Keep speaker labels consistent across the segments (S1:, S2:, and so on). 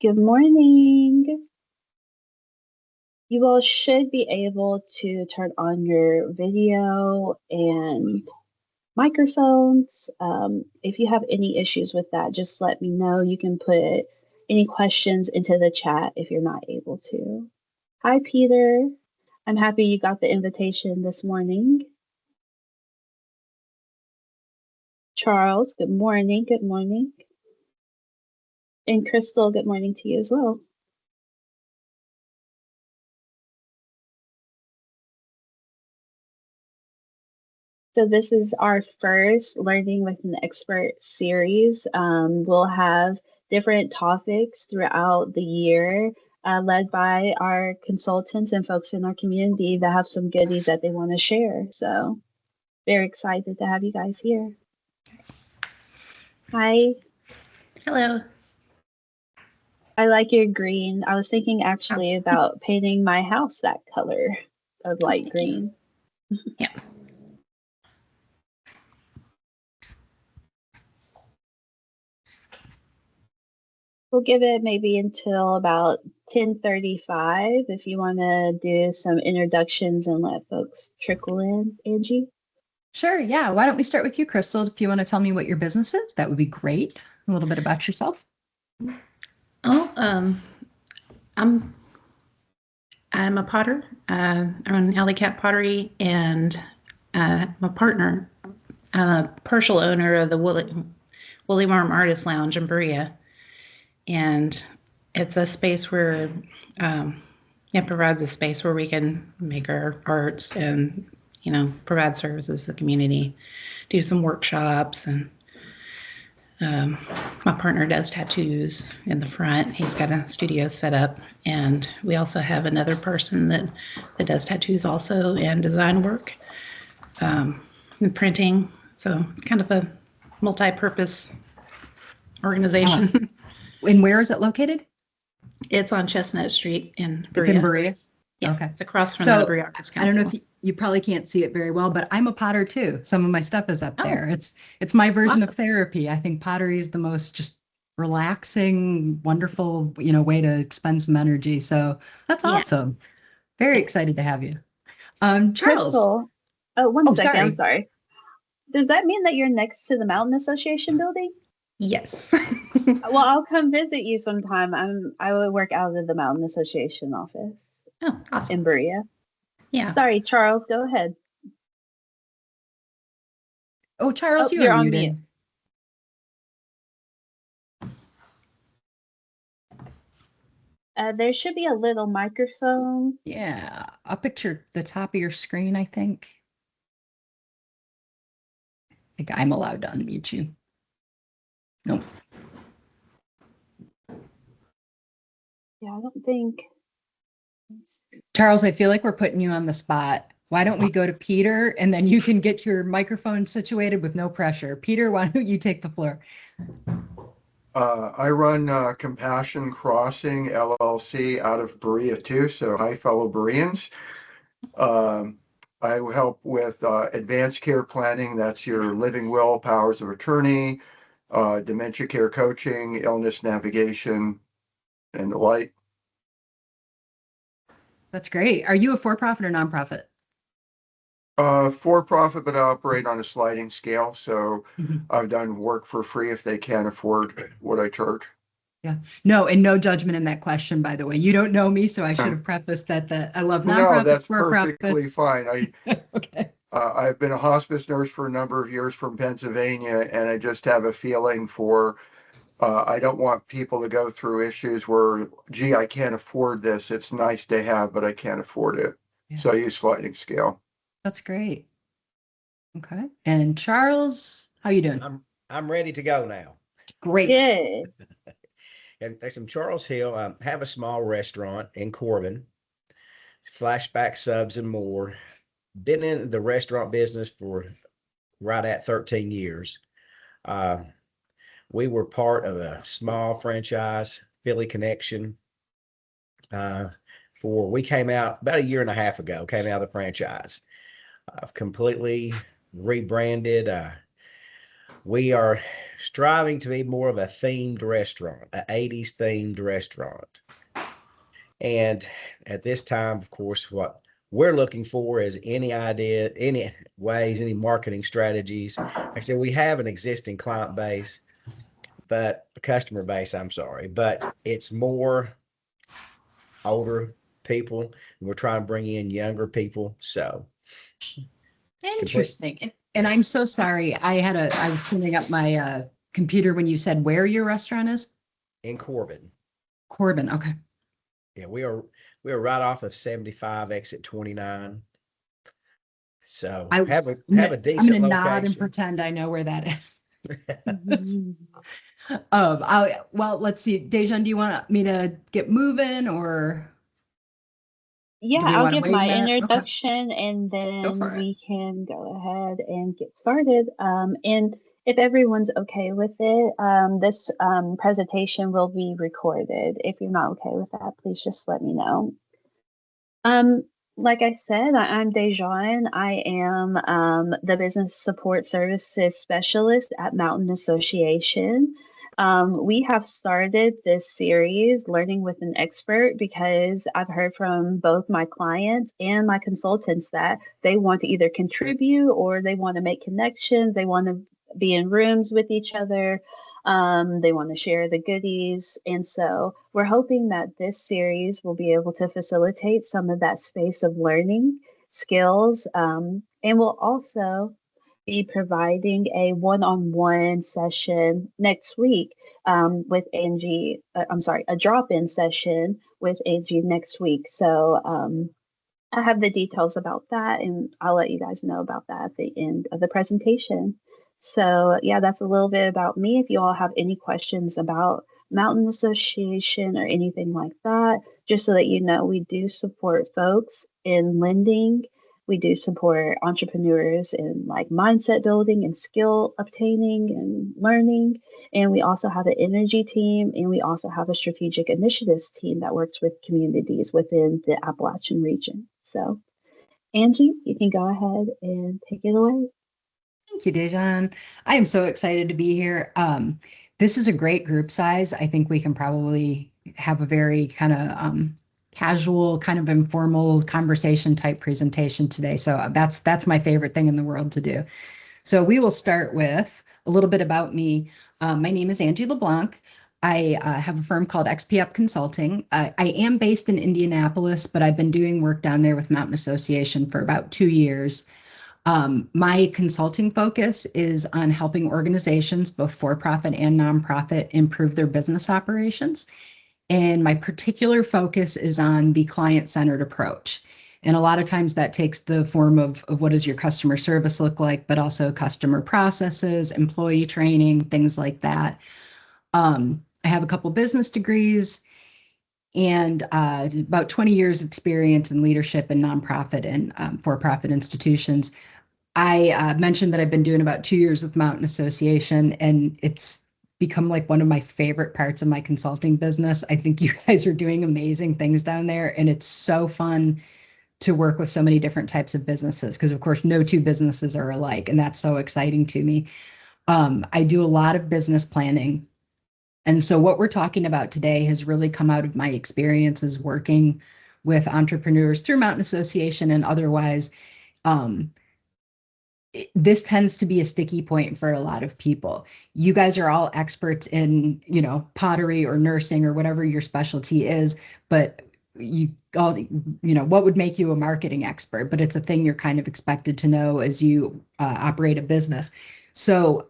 S1: Good morning. You all should be able to turn on your video and microphones. If you have any issues with that, just let me know. You can put any questions into the chat if you're not able to. Hi, Peter. I'm happy you got the invitation this morning. Charles, good morning. Good morning. And Crystal, good morning to you as well. So this is our first Learning with an Expert series. We'll have different topics throughout the year led by our consultants and folks in our community that have some goodies that they want to share. So very excited to have you guys here. Hi.
S2: Hello.
S1: I like your green. I was thinking actually about painting my house that color of light green.
S2: Yeah.
S1: We'll give it maybe until about 10:35 if you want to do some introductions and let folks trickle in, Angie.
S2: Sure. Yeah. Why don't we start with you, Crystal? If you want to tell me what your business is, that would be great. A little bit about yourself.
S3: I'm a potter. I run Alley Cat Pottery, and I'm a partner. I'm a partial owner of the Woolly Worm Artist Lounge in Berea, and it's a space where it provides a space where we can make our arts and provide services to the community, do some workshops, and my partner does tattoos in the front. He's got a studio set up, and we also have another person that does tattoos also and design work and printing. So it's kind of a multi-purpose organization.
S2: And where is it located?
S3: It's on Chestnut Street in Berea.
S2: It's in Berea?
S3: Yeah,
S2: okay.
S3: It's across from the Berea Arts Council.
S2: I don't know if you probably can't see it very well, but I'm a potter too. Some of my stuff is up there. It's my version of therapy. I think pottery is the most just relaxing, wonderful, way to expend some energy. So that's awesome. Very excited to have you. Charles.
S1: Crystal. Oh, one second.
S2: Sorry.
S1: I'm sorry. Does that mean that you're next to the Mountain Association building?
S3: Yes.
S1: Well, I'll come visit you sometime. I would work out of the Mountain Association office.
S3: Oh, awesome.
S1: In Berea.
S3: Yeah.
S1: Sorry, Charles, go ahead.
S2: Oh, Charles, you're
S1: on
S2: muted.
S1: There should be a little microphone.
S2: Yeah, I'll picture the top of your screen, I think. I think I'm allowed to unmute you. Nope.
S1: Yeah, I don't think.
S2: Charles, I feel like we're putting you on the spot. Why don't we go to Peter, and then you can get your microphone situated with no pressure. Peter, why don't you take the floor?
S4: I run Compassion Crossing LLC out of Berea too. So hi, fellow Bereans. I help with advanced care planning. That's your living will, powers of attorney, dementia care coaching, illness navigation, and the like.
S2: That's great. Are you a for-profit or nonprofit?
S4: For profit, but I operate on a sliding scale. So I've done work for free if they can't afford what I charge.
S2: Yeah. No, and no judgment in that question, by the way. You don't know me, so I should have prefaced that I love nonprofits,
S4: no, that's
S2: for-profits.
S4: perfectly fine.
S2: Okay.
S4: I've been a hospice nurse for a number of years from Pennsylvania, and I just have a feeling for I don't want people to go through issues where, gee, I can't afford this. It's nice to have, but I can't afford it. Yeah. So I use sliding scale.
S2: That's great. Okay. And Charles, how you doing?
S5: I'm ready to go now.
S2: Great.
S1: Good.
S5: And I'm Charles Hill. I have a small restaurant in Corbin, Flashback Subs and more. Been in the restaurant business for right at 13 years. We were part of a small franchise, Philly Connection. We came out about a year and a half ago, came out of the franchise. I've completely rebranded. we are striving to be more of a themed restaurant, an 80s themed restaurant. And at this time, of course, what we're looking for is any idea, any ways, any marketing strategies. Like I said, we have an existing client base, but a customer base, I'm sorry, but it's more older people, and we're trying to bring in younger people. So complete,
S2: Interesting. And I'm
S5: yes,
S2: so sorry. I was pulling up my computer when you said where your restaurant is.
S5: in Corbin.
S2: Corbin. Okay.
S5: Yeah, we are right off of 75 exit 29. So
S2: I,
S5: have a
S2: I'm
S5: decent
S2: gonna nod and
S5: location.
S2: pretend I know where that is.
S1: Mhm.
S2: Well, let's see. Dejan, do you want me to get moving or
S1: Yeah,
S2: do we
S1: I'll
S2: want to
S1: give
S2: wait a
S1: my
S2: minute? Okay,
S1: introduction and
S2: go
S1: then
S2: for it.
S1: we can go ahead and get started. And if everyone's okay with it, this presentation will be recorded. If you're not okay with that, please just let me know. Um, like I said, I'm Dejan. I am the business support services specialist at Mountain Association. We have started this series, Learning with an Expert, because I've heard from both my clients and my consultants that they want to either contribute or they want to make connections. They want to be in rooms with each other. They want to share the goodies. And so we're hoping that this series will be able to facilitate some of that space of learning skills. And we'll also be providing a one-on-one session next week with Angie. I'm sorry, a drop-in session with Angie next week. So I have the details about that, and I'll let you guys know about that at the end of the presentation. So, yeah, that's a little bit about me. If you all have any questions about Mountain Association or anything like that, just so that you know, we do support folks in lending. We do support entrepreneurs in like mindset building and skill obtaining and learning. And we also have an energy team, and we also have a strategic initiatives team that works with communities within the Appalachian region. So, Angie, you can go ahead and take it away.
S2: Thank you, Dejan. I am so excited to be here. This is a great group size. I think we can probably have a very kind of casual, kind of informal conversation type presentation today. So that's my favorite thing in the world to do. So we will start with a little bit about me. My name is Angie LeBlanc. I have a firm called XP Up Consulting. I am based in Indianapolis, but I've been doing work down there with Mountain Association for about 2 years. My consulting focus is on helping organizations, both for-profit and nonprofit, improve their business operations. And my particular focus is on the client-centered approach. And a lot of times that takes the form of what does your customer service look like, but also customer processes, employee training, things like that. I have a couple business degrees and about 20 years of experience in leadership in nonprofit and for-profit institutions. I mentioned that I've been doing about 2 years with Mountain Association, and it's become like one of my favorite parts of my consulting business. I think you guys are doing amazing things down there, and it's so fun to work with so many different types of businesses because, of course, no two businesses are alike, and that's so exciting to me. I do a lot of business planning. And so what we're talking about today has really come out of my experiences working with entrepreneurs through Mountain Association and otherwise. Um, this tends to be a sticky point for a lot of people. You guys are all experts in, pottery or nursing or whatever your specialty is, but you all, what would make you a marketing expert? But it's a thing you're kind of expected to know as you operate a business. So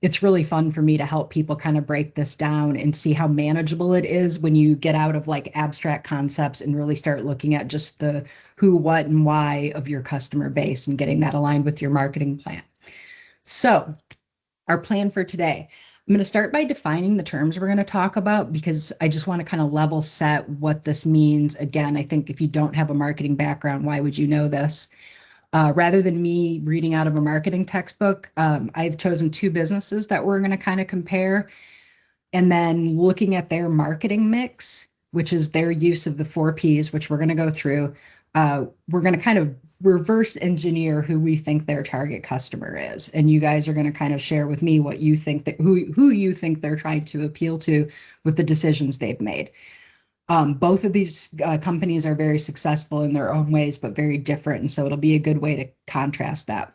S2: it's really fun for me to help people kind of break this down and see how manageable it is when you get out of like abstract concepts and really start looking at just the who, what, and why of your customer base and getting that aligned with your marketing plan. So our plan for today, I'm going to start by defining the terms we're going to talk about because I just want to kind of level set what this means. Again, I think if you don't have a marketing background, why would you know this? Rather than me reading out of a marketing textbook, I've chosen two businesses that we're going to kind of compare and then looking at their marketing mix, which is their use of the 4 Ps, which we're going to go through, we're going to kind of reverse engineer who we think their target customer is. And you guys are going to kind of share with me what you think that who you think they're trying to appeal to with the decisions they've made. Both of these companies are very successful in their own ways, but very different. And so it'll be a good way to contrast that.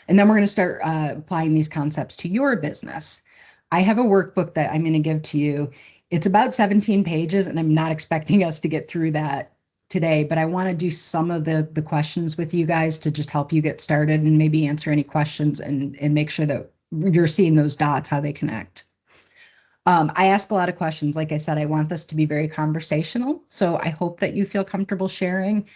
S2: And then we're going to start applying these concepts to your business. I have a workbook that I'm going to give to you. It's about 17 pages, and I'm not expecting us to get through that today, but I want to do some of the questions with you guys to just help you get started and maybe answer any questions and make sure that you're seeing those dots, how they connect. I ask a lot of questions. Like I said, I want this to be very conversational. So I hope that you feel comfortable sharing.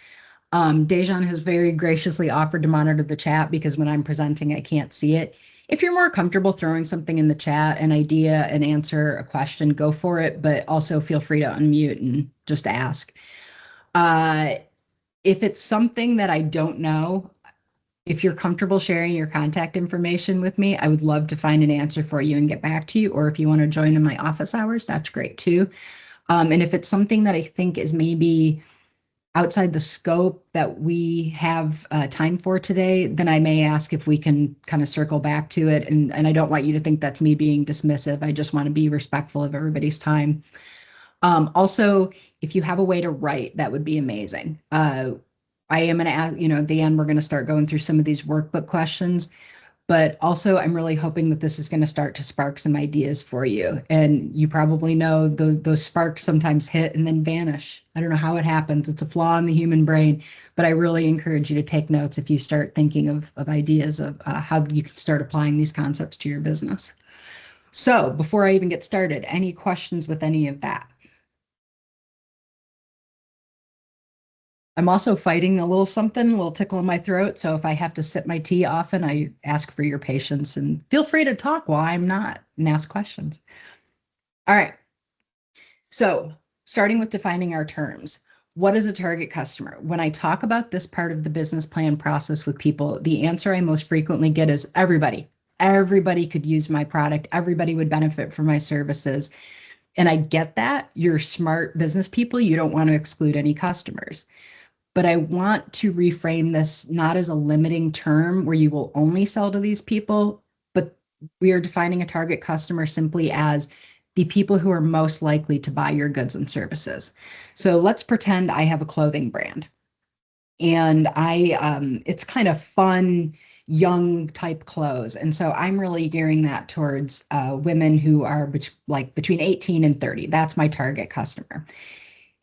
S2: Dejan has very graciously offered to monitor the chat because when I'm presenting, I can't see it. If you're more comfortable throwing something in the chat, an idea, an answer, a question, go for it, but also feel free to unmute and just ask. If it's something that I don't know, if you're comfortable sharing your contact information with me, I would love to find an answer for you and get back to you. Or if you want to join in my office hours, that's great too. And if it's something that I think is maybe outside the scope that we have time for today, then I may ask if we can kind of circle back to it. And I don't want you to think that's me being dismissive. I just want to be respectful of everybody's time. Also, if you have a way to write, that would be amazing. I am going to ask, at the end, we're going to start going through some of these workbook questions. But also, I'm really hoping that this is going to start to spark some ideas for you. And you probably know those sparks sometimes hit and then vanish. I don't know how it happens. It's a flaw in the human brain. But I really encourage you to take notes if you start thinking of ideas of how you can start applying these concepts to your business. So before I even get started, any questions with any of that? I'm also fighting a little something, a little tickle in my throat. So if I have to sip my tea often, I ask for your patience and feel free to talk while I'm not and ask questions. All right. So starting with defining our terms. What is a target customer? When I talk about this part of the business plan process with people, the answer I most frequently get is everybody. Everybody could use my product. Everybody would benefit from my services. And I get that. You're smart business people. You don't want to exclude any customers. But I want to reframe this not as a limiting term where you will only sell to these people, but we are defining a target customer simply as the people who are most likely to buy your goods and services. So let's pretend I have a clothing brand and it's kind of fun, young type clothes. And so I'm really gearing that towards women who are between 18 and 30. That's my target customer.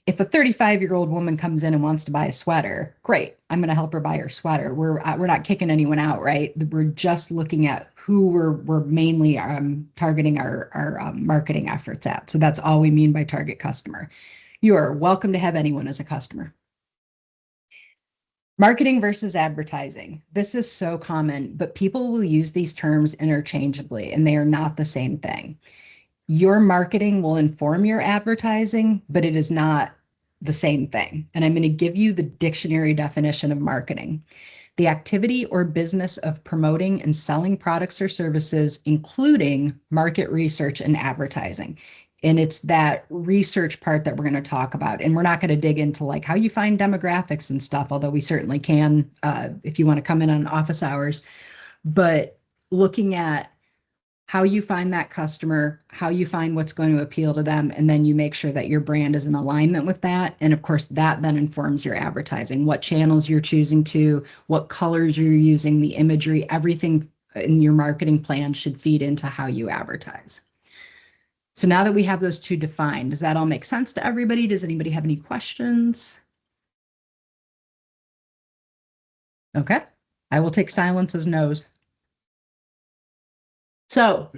S2: If a 35-year-old woman comes in and wants to buy a sweater, great. I'm going to help her buy her sweater. We're not kicking anyone out, right? We're just looking at who we're mainly targeting our marketing efforts at. So that's all we mean by target customer. You are welcome to have anyone as a customer. Marketing versus advertising. This is so common, but people will use these terms interchangeably, and they are not the same thing. Your marketing will inform your advertising, but it is not the same thing. And I'm going to give you the dictionary definition of marketing. The activity or business of promoting and selling products or services, including market research and advertising. And it's that research part that we're going to talk about. And we're not going to dig into like how you find demographics and stuff, although we certainly can if you want to come in on office hours. But looking at how you find that customer, how you find what's going to appeal to them, and then you make sure that your brand is in alignment with that. And of course, that then informs your advertising, what channels you're choosing to, what colors you're using, the imagery, everything in your marketing plan should feed into how you advertise. So now that we have those two defined, does that all make sense to everybody? Does anybody have any questions? Okay, I will take silence as no's. So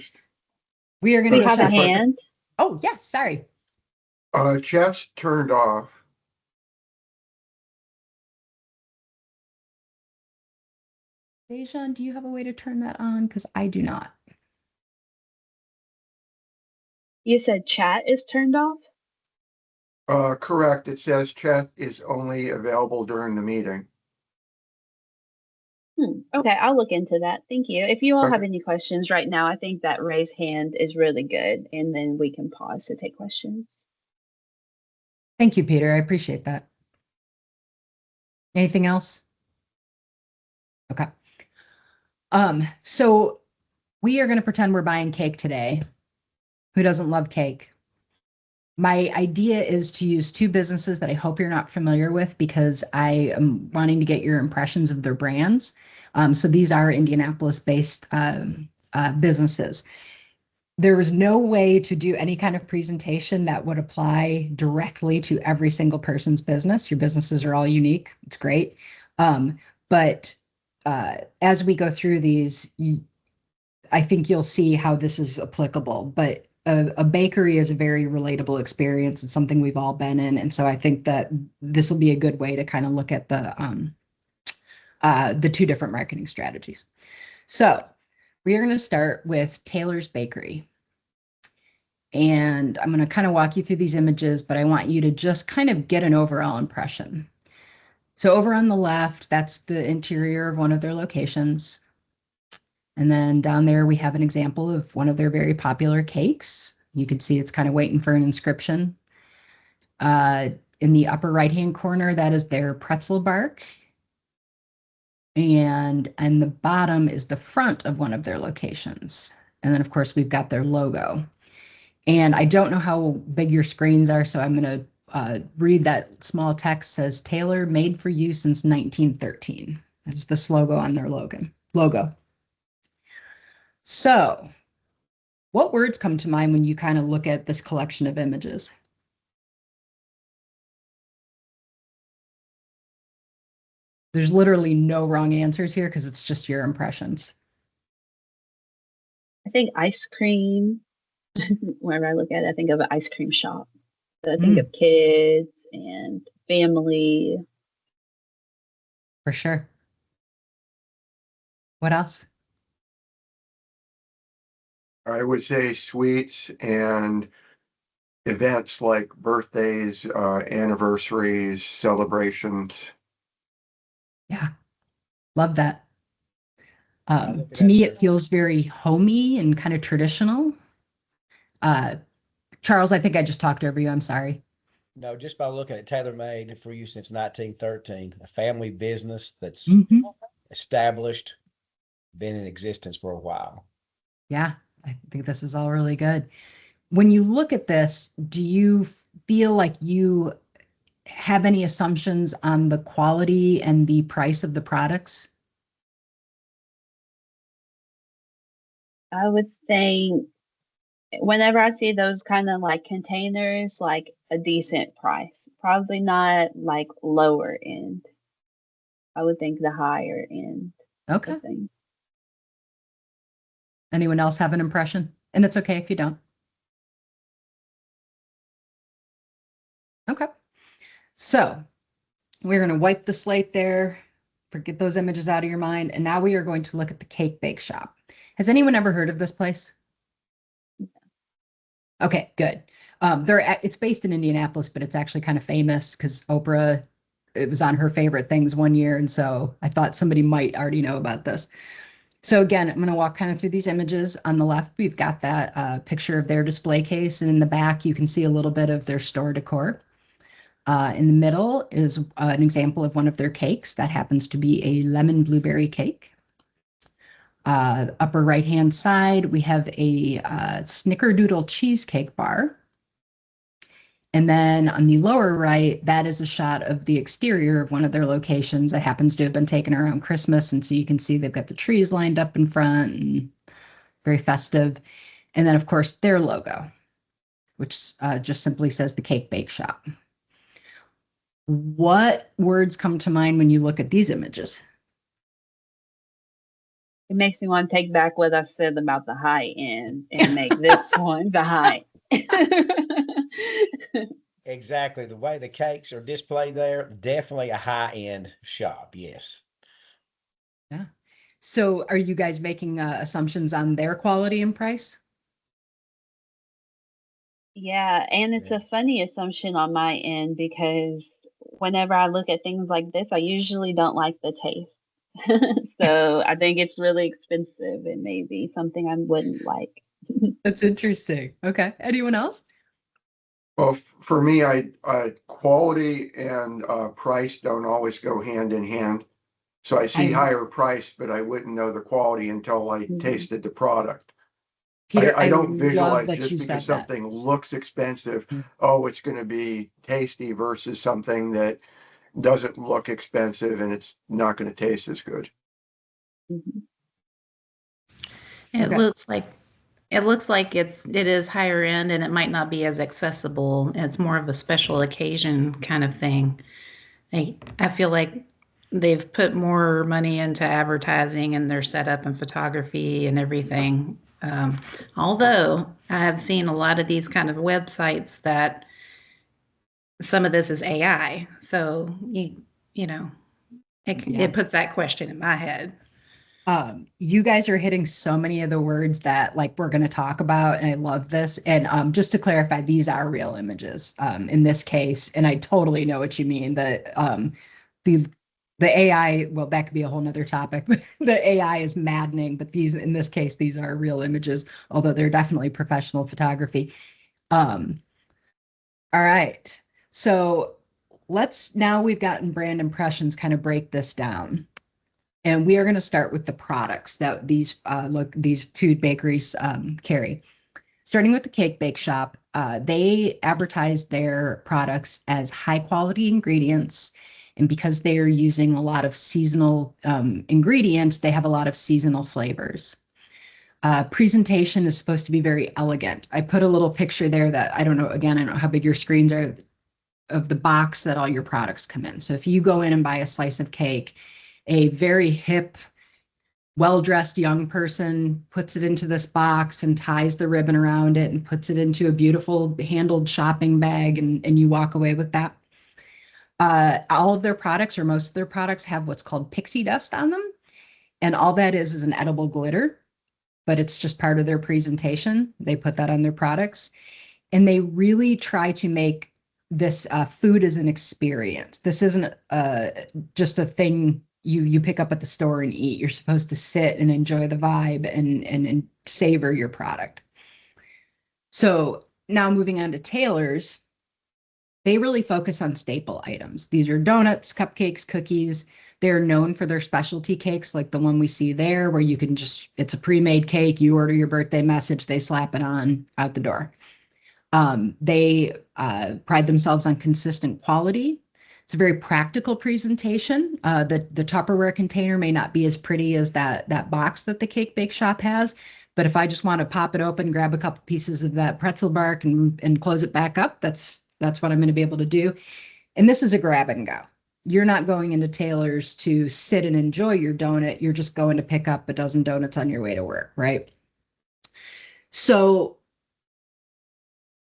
S2: we are going to
S1: We have a
S4: If I could-
S1: hand.
S2: Oh, yes, sorry.
S4: Chat's turned off.
S2: Dejan, do you have a way to turn that on? Because I do not.
S1: You said chat is turned off?
S4: Correct. It says chat is only available during the meeting.
S1: Okay, I'll look into that. Thank you. If you all have
S4: Okay.
S1: any questions right now, I think that raise hand is really good, and then we can pause to take questions.
S2: Thank you, Peter. I appreciate that. Anything else? Okay. So we are going to pretend we're buying cake today. Who doesn't love cake? My idea is to use two businesses that I hope you're not familiar with because I am wanting to get your impressions of their brands. So these are Indianapolis-based businesses. There was no way to do any kind of presentation that would apply directly to every single person's business. Your businesses are all unique. It's great. But as we go through these, I think you'll see how this is applicable. But a bakery is a very relatable experience. It's something we've all been in. And so I think that this will be a good way to kind of look at the two different marketing strategies. So we are going to start with Taylor's Bakery. And I'm going to kind of walk you through these images, but I want you to just kind of get an overall impression. So over on the left, that's the interior of one of their locations. And then down there, we have an example of one of their very popular cakes. You can see it's kind of waiting for an inscription. In the upper right-hand corner, that is their pretzel bark. And the bottom is the front of one of their locations. And then, of course, we've got their logo. And I don't know how big your screens are, so I'm going to read that small text. Says, Taylor, made for you since 1913. That is the logo on their logo. So what words come to mind when you kind of look at this collection of images? There's literally no wrong answers here because it's just your impressions.
S1: I think ice cream. Whenever I look at it, I think of an ice cream shop. So I think of kids and family.
S2: For sure. What else?
S4: I would say sweets and events like birthdays, anniversaries, celebrations.
S2: Yeah, love that. To me, it feels very homey and kind of traditional. Charles, I think I just talked over you. I'm sorry.
S5: No, just by looking at Taylor Made for you since 1913, a family business that's established, been in existence for a while.
S2: Yeah, I think this is all really good. When you look at this, do you feel like you have any assumptions on the quality and the price of the products?
S1: I would think whenever I see those kind of like containers, like a decent price, probably not like lower end. I would think the higher end.
S2: Okay.
S1: Thing.
S2: Anyone else have an impression? And it's okay if you don't. Okay. So we're going to wipe the slate there, forget those images out of your mind. And now we are going to look at the Cake Bake Shop. Has anyone ever heard of this place? Okay, good. It's based in Indianapolis, but it's actually kind of famous because Oprah, it was on her favorite things one year. And so I thought somebody might already know about this. So again, I'm going to walk kind of through these images. On the left, we've got that picture of their display case. And in the back, you can see a little bit of their store decor. In the middle is an example of one of their cakes. That happens to be a lemon blueberry cake. Upper right-hand side, we have a snickerdoodle cheesecake bar. And then on the lower right, that is a shot of the exterior of one of their locations that happens to have been taken around Christmas. And so you can see they've got the trees lined up in front and very festive. And then, of course, their logo, which just simply says the Cake Bake Shop. What words come to mind when you look at these images?
S1: It makes me want to take back what I said about the high end and make this one the high.
S5: Exactly. The way the cakes are displayed there, definitely a high-end shop. Yes.
S2: Yeah. So are you guys making assumptions on their quality and price?
S1: Yeah, and it's a funny assumption on my end because whenever I look at things like this, I usually don't like the taste. So I think it's really expensive and maybe something I wouldn't like.
S2: That's interesting. Okay. Anyone else?
S4: Well, for me, I quality and price don't always go hand in hand. So I see
S2: I
S4: higher price, but I wouldn't know the quality until I
S1: Mhm.
S4: tasted the product.
S2: Peter,
S4: I
S2: I
S4: don't
S2: love
S4: visualize
S2: that
S4: just
S2: you
S4: because
S2: said that.
S4: something looks expensive,
S2: Mm.
S4: oh, it's going to be tasty versus something that doesn't look expensive and it's not going to taste as good.
S1: Mhm.
S3: It
S2: Okay.
S3: looks like it is higher end and it might not be as accessible. It's more of a special occasion kind of thing. I feel like they've put more money into advertising and their setup and photography and everything. Although I have seen a lot of these kind of websites that some of this is AI. So you know,
S2: Yeah.
S3: it puts that question in my head.
S2: You guys are hitting so many of the words that like we're going to talk about, and I love this. And just to clarify, these are real images in this case, and I totally know what you mean. The the AI, well, that could be a whole nother topic. The AI is maddening, but these in this case, these are real images, although they're definitely professional photography. Um, all right, so let's now we've gotten brand impressions, kind of break this down. And we are going to start with the products that these two bakeries carry. Starting with the Cake Bake Shop, they advertise their products as high quality ingredients. And because they are using a lot of seasonal ingredients, they have a lot of seasonal flavors. Presentation is supposed to be very elegant. I put a little picture there that I don't know, again, I don't know how big your screens are, of the box that all your products come in. So if you go in and buy a slice of cake, a very hip, well-dressed young person puts it into this box and ties the ribbon around it and puts it into a beautiful handled shopping bag, and you walk away with that. All of their products, or most of their products, have what's called pixie dust on them. And all that is an edible glitter, but it's just part of their presentation. They put that on their products. And they really try to make this food as an experience. This isn't just a thing you pick up at the store and eat. You're supposed to sit and enjoy the vibe and savor your product. So now moving on to Taylor's, they really focus on staple items. These are donuts, cupcakes, cookies. They're known for their specialty cakes, like the one we see there, where you can just, it's a pre-made cake. You order your birthday message, they slap it on out the door. They pride themselves on consistent quality. It's a very practical presentation. The Tupperware container may not be as pretty as that box that the Cake Bake Shop has, but if I just want to pop it open, grab a couple pieces of that pretzel bark and close it back up, that's what I'm going to be able to do. And this is a grab and go. You're not going into Taylor's to sit and enjoy your donut. You're just going to pick up a dozen donuts on your way to work, right? So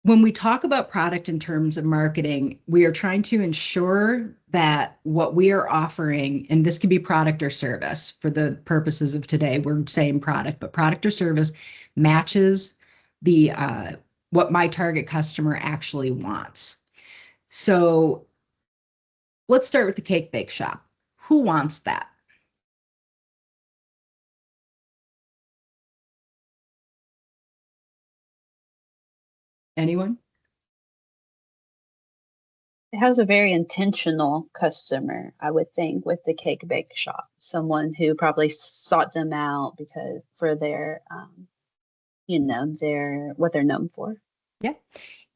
S2: when we talk about product in terms of marketing, we are trying to ensure that what we are offering, and this can be product or service for the purposes of today, we're saying product, but product or service matches the what my target customer actually wants. So let's start with the Cake Bake Shop. Who wants that? Anyone?
S1: It has a very intentional customer, I would think, with the Cake Bake Shop. Someone who probably sought them out because for their, their what they're known for.
S2: Yeah.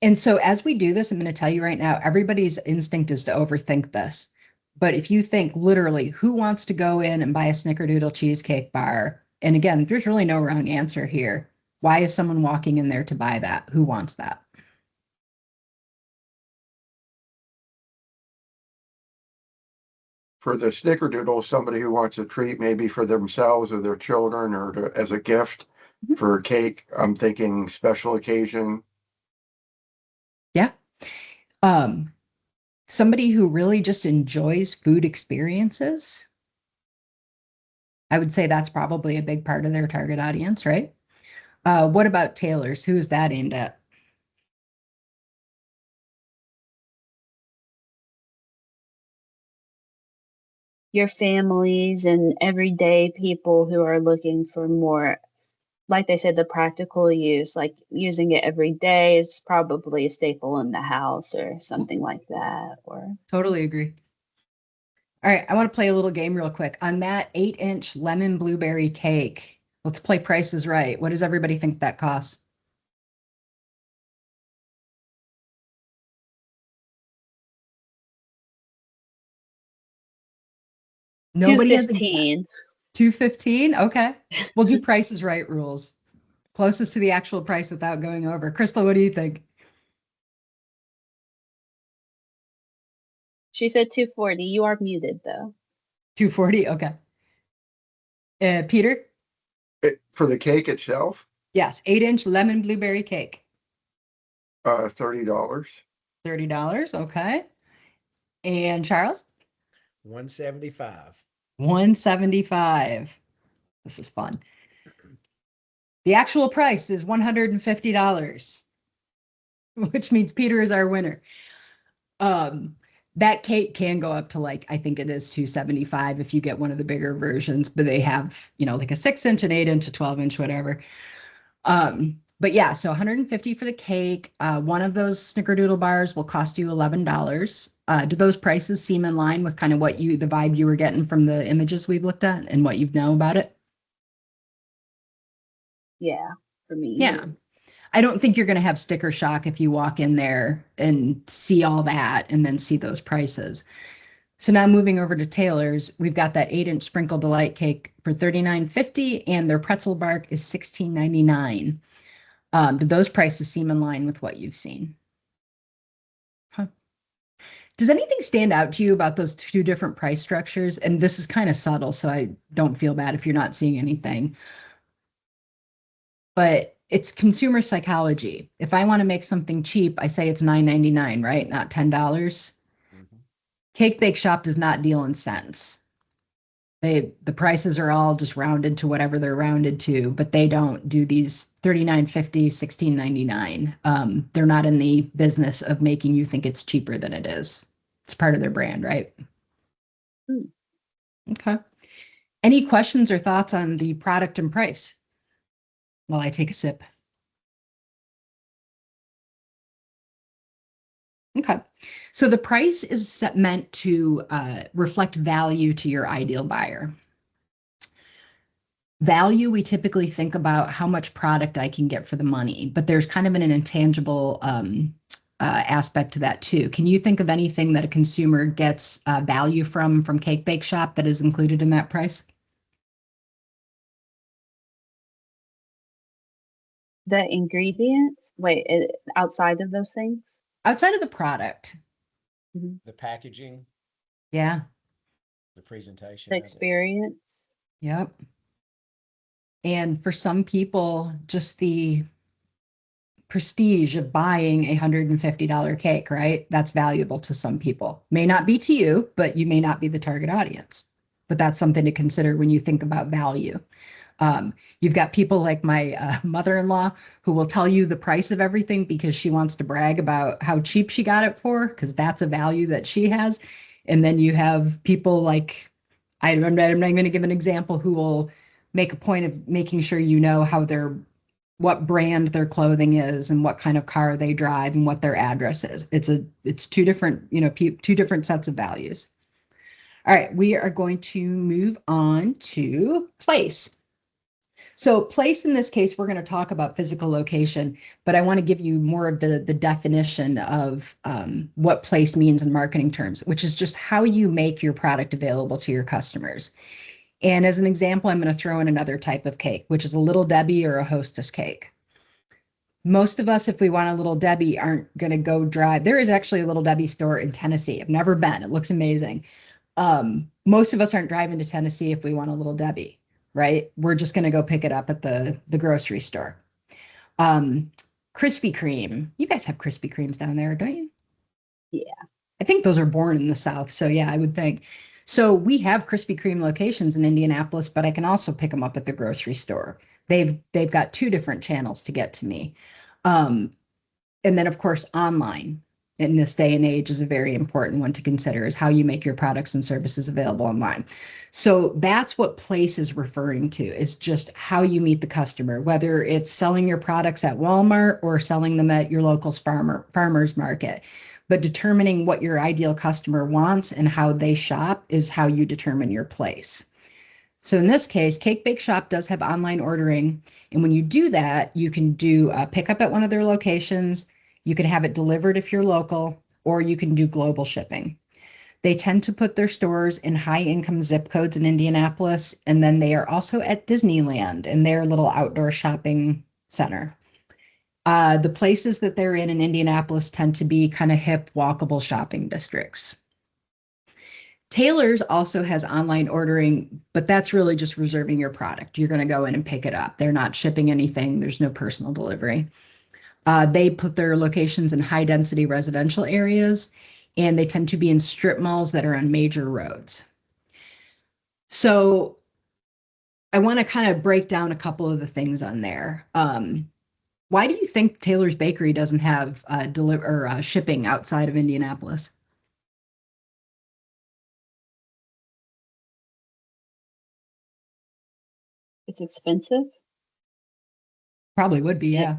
S2: And so as we do this, I'm going to tell you right now, everybody's instinct is to overthink this. But if you think literally, who wants to go in and buy a snickerdoodle cheesecake bar? And again, there's really no wrong answer here. Why is someone walking in there to buy that? Who wants that?
S4: For the snickerdoodle, somebody who wants a treat maybe for themselves or their children or as a gift.
S2: Mhm.
S4: For a cake, I'm thinking special occasion.
S2: Yeah. Um, Somebody who really just enjoys food experiences. I would say that's probably a big part of their target audience, right? What about Taylor's? Who is that aimed at?
S1: Your families and everyday people who are looking for more like they said, the practical use, like using it every day is probably a staple in the house or something like that. Or
S2: Totally agree. All right, I want to play a little game real quick. On that 8-inch lemon blueberry cake, let's play Price is Right. What does everybody think that costs? Nobody has a guess.
S1: 215.
S2: 215? Okay. We'll do Price is Right rules. Closest to the actual price without going over. Crystal, what do you think?
S1: She said 240. You are muted though.
S2: 240? Okay. Peter?
S4: For the cake itself,
S2: Yes, 8-inch lemon blueberry cake.
S4: $30.
S2: $30. Okay. And Charles?
S5: 175.
S2: 175. This is fun. The actual price is $150, which means Peter is our winner. That cake can go up to like, I think it is 275 if you get one of the bigger versions, but they have, like a 6-inch, an 8-inch, a 12-inch, whatever. But yeah, so 150 for the cake. One of those snickerdoodle bars will cost you $11. Do those prices seem in line with kind of the vibe you were getting from the images we've looked at and what you know about it?
S1: Yeah, for me.
S2: Yeah. I don't think you're going to have sticker shock if you walk in there and see all that and then see those prices. So now moving over to Taylor's, we've got that 8-inch Sprinkle Delight cake for $39.50 and their pretzel bark is $16.99. Do those prices seem in line with what you've seen? Huh. Does anything stand out to you about those two different price structures? And this is kind of subtle, so I don't feel bad if you're not seeing anything. But it's consumer psychology. If I want to make something cheap, I say it's $9.99, right? Not $10.
S5: Mm-hmm.
S2: Cake Bake Shop does not deal in cents. The prices are all just rounded to whatever they're rounded to, but they don't do these $39.50, $16.99. They're not in the business of making you think it's cheaper than it is. It's part of their brand, right? Okay. Any questions or thoughts on the product and price while I take a sip? Okay. So the price is meant to reflect value to your ideal buyer. Value, we typically think about how much product I can get for the money, but there's kind of an intangible aspect to that too. Can you think of anything that a consumer gets value from Cake Bake Shop that is included in that price?
S1: The ingredients? Wait, outside of those things?
S2: Outside of the product.
S5: The packaging,
S2: Yeah.
S5: the presentation,
S1: The experience?
S2: Yep. And for some people, just the prestige of buying a $150 cake, right? That's valuable to some people. May not be to you, but you may not be the target audience. But that's something to consider when you think about value. You've got people like my mother-in-law who will tell you the price of everything because she wants to brag about how cheap she got it for, because that's a value that she has. And then you have people like, I'm not going to give an example, who will make a point of making sure you know what brand their clothing is and what kind of car they drive and what their address is. It's two different, two different sets of values. All right, we are going to move on to place. So place in this case, we're going to talk about physical location, but I want to give you more of the definition of what place means in marketing terms, which is just how you make your product available to your customers. And as an example, I'm going to throw in another type of cake, which is a Little Debbie or a Hostess cake. Most of us, if we want a Little Debbie, aren't going to go drive. There is actually a Little Debbie store in Tennessee. I've never been. It looks amazing. Most of us aren't driving to Tennessee if we want a Little Debbie, right? We're just going to go pick it up at the grocery store. Krispy Kreme. You guys have Krispy Kremes down there, don't you?
S1: Yeah.
S2: I think those are born in the South. So yeah, I would think. So we have Krispy Kreme locations in Indianapolis, but I can also pick them up at the grocery store. They've got two different channels to get to me. And then of course, online. in this day and age is a very important one to consider, is how you make your products and services available online. So that's what place is referring to, is just how you meet the customer, whether it's selling your products at Walmart or selling them at your local farmer's market. But determining what your ideal customer wants and how they shop is how you determine your place. So in this case, Cake Bake Shop does have online ordering. And when you do that, you can do a pickup at one of their locations. You can have it delivered if you're local, or you can do global shipping. They tend to put their stores in high income zip codes in Indianapolis. And then they are also at Disneyland in their little outdoor shopping center. The places that they're in Indianapolis tend to be kind of hip, walkable shopping districts. Taylor's also has online ordering, but that's really just reserving your product. You're going to go in and pick it up. They're not shipping anything. There's no personal delivery. They put their locations in high density residential areas, and they tend to be in strip malls that are on major roads. So I want to kind of break down a couple of the things on there. Why do you think Taylor's Bakery doesn't have shipping outside of Indianapolis?
S1: It's expensive.
S2: Probably would be, yeah.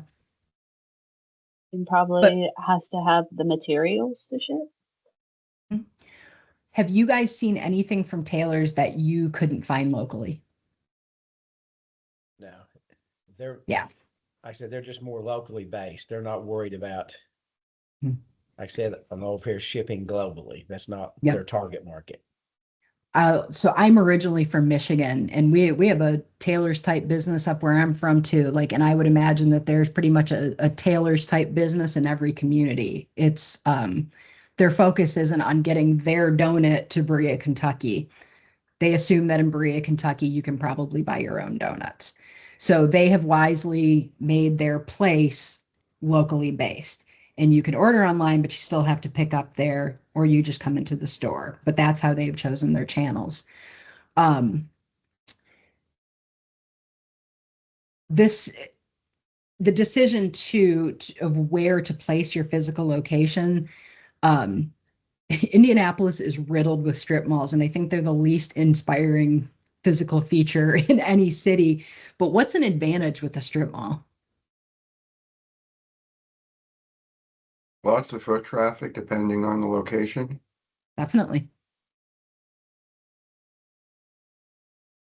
S1: And probably has to have the materials to ship.
S2: Have you guys seen anything from Taylor's that you couldn't find locally?
S5: No, they're,
S2: Yeah.
S5: like I said, they're just more locally based. They're not worried about,
S2: Hmm.
S5: like I said, I'm over here shipping globally. That's not
S2: Yep.
S5: their target market.
S2: So I'm originally from Michigan, and we have a Taylor's type business up where I'm from too. Like, and I would imagine that there's pretty much a Taylor's type business in every community. It's their focus isn't on getting their donut to Berea, Kentucky. They assume that in Berea, Kentucky, you can probably buy your own donuts. So they have wisely made their place locally based. And you can order online, but you still have to pick up there, or you just come into the store. But that's how they've chosen their channels. This the decision of where to place your physical location. Indianapolis is riddled with strip malls, and I think they're the least inspiring physical feature in any city. But what's an advantage with a strip mall?
S4: Lots of foot traffic depending on the location.
S2: Definitely.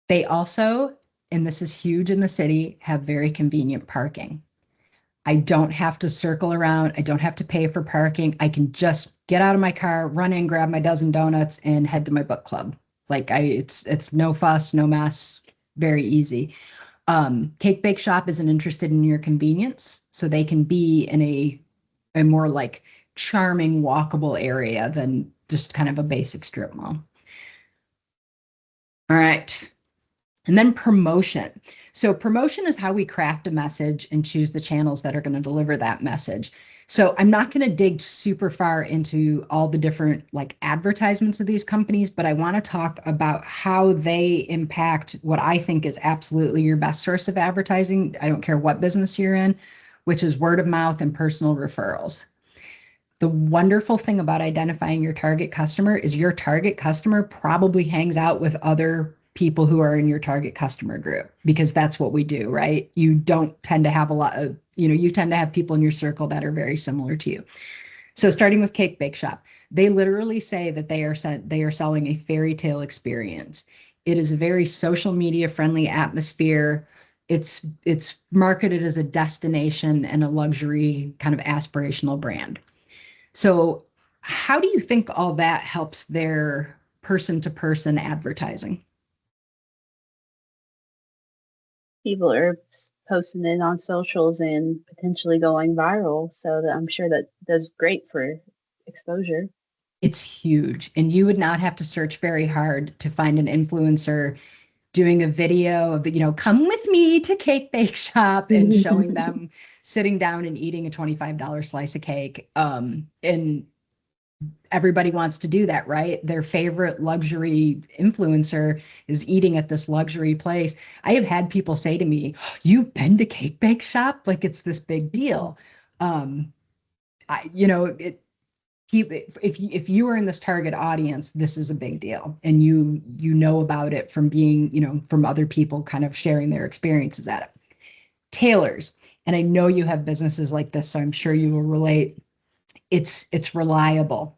S2: They also, and this is huge in the city, have very convenient parking. I don't have to circle around. I don't have to pay for parking. I can just get out of my car, run in, grab my dozen donuts, and head to my book club. Like it's no fuss, no mess, very easy. Cake Bake Shop isn't interested in your convenience, so they can be in a more like charming, walkable area than just kind of a basic strip mall. All right. And then promotion. So promotion is how we craft a message and choose the channels that are going to deliver that message. So I'm not going to dig super far into all the different like advertisements of these companies, but I want to talk about how they impact what I think is absolutely your best source of advertising. I don't care what business you're in, which is word of mouth and personal referrals. The wonderful thing about identifying your target customer is your target customer probably hangs out with other people who are in your target customer group, because that's what we do, right? You don't tend to have a lot of, you tend to have people in your circle that are very similar to you. So starting with Cake Bake Shop, they literally say that they are selling a fairy tale experience. It is a very social media friendly atmosphere. It's marketed as a destination and a luxury kind of aspirational brand. So how do you think all that helps their person to person advertising?
S1: People are posting it on socials and potentially going viral. So I'm sure that does great for exposure.
S2: It's huge. And you would not have to search very hard to find an influencer doing a video of, come with me to Cake Bake Shop and showing them sitting down and eating a $25 slice of cake. And everybody wants to do that, right? Their favorite luxury influencer is eating at this luxury place. I have had people say to me, "You've been to Cake Bake Shop?" Like it's this big deal. if you are in this target audience, this is a big deal, and you know about it from being, from other people kind of sharing their experiences at it. Tailors, and I know you have businesses like this, so I'm sure you will relate. It's reliable.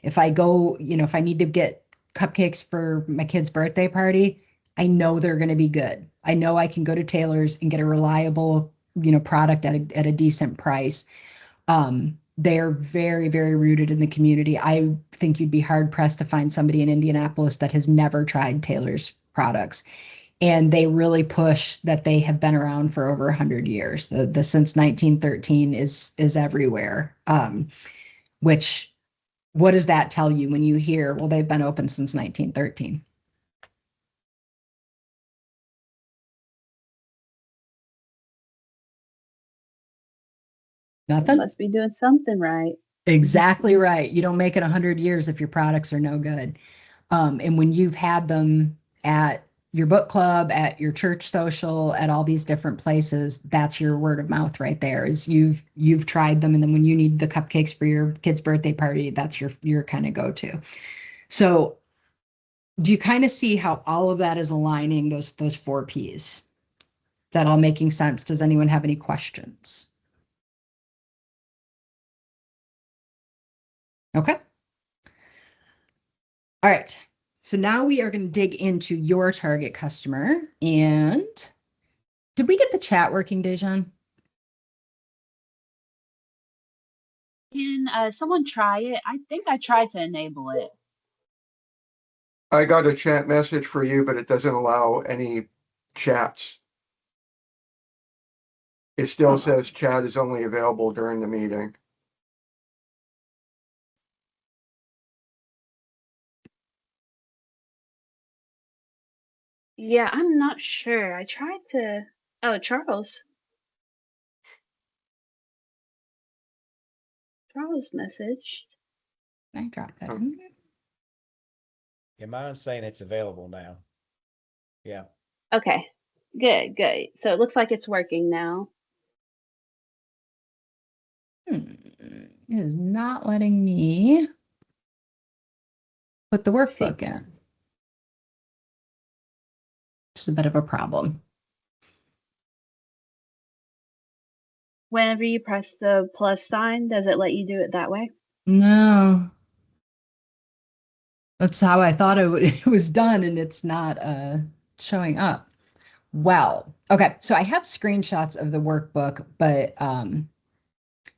S2: If I go, if I need to get cupcakes for my kid's birthday party, I know they're going to be good. I know I can go to Taylor's and get a reliable, product at a decent price. They're very, very rooted in the community. I think you'd be hard pressed to find somebody in Indianapolis that has never tried Taylor's products. And they really push that they have been around for over 100 years. The since 1913 is everywhere. Which, what does that tell you when you hear, well, they've been open since 1913? Nothing?
S1: Must be doing something right.
S2: Exactly right. You don't make it 100 years if your products are no good. And when you've had them at your book club, at your church social, at all these different places, that's your word of mouth right there. Is you've tried them, and then when you need the cupcakes for your kid's birthday party, that's your kind of go-to. So do you kind of see how all of that is aligning those 4 Ps? Is that all making sense? Does anyone have any questions? Okay. All right. So now we are going to dig into your target customer. And did we get the chat working, Dejan?
S1: Can someone try it? I think I tried to enable it.
S4: I got a chat message for you, but it doesn't allow any chats. It still says chat is only available during the meeting.
S1: Yeah, I'm not sure. I tried to. Oh, Charles. Charles messaged.
S2: I dropped that
S4: Oh.
S2: in there.
S5: Yeah, mine's saying it's available now. Yeah.
S1: Okay, good, good. So it looks like it's working now.
S2: It is not letting me put the workbook in. It's a bit of a problem.
S1: Whenever you press the plus sign, does it let you do it that way?
S2: No. That's how I thought it was done, and it's not showing up. Well, okay. So I have screenshots of the workbook, but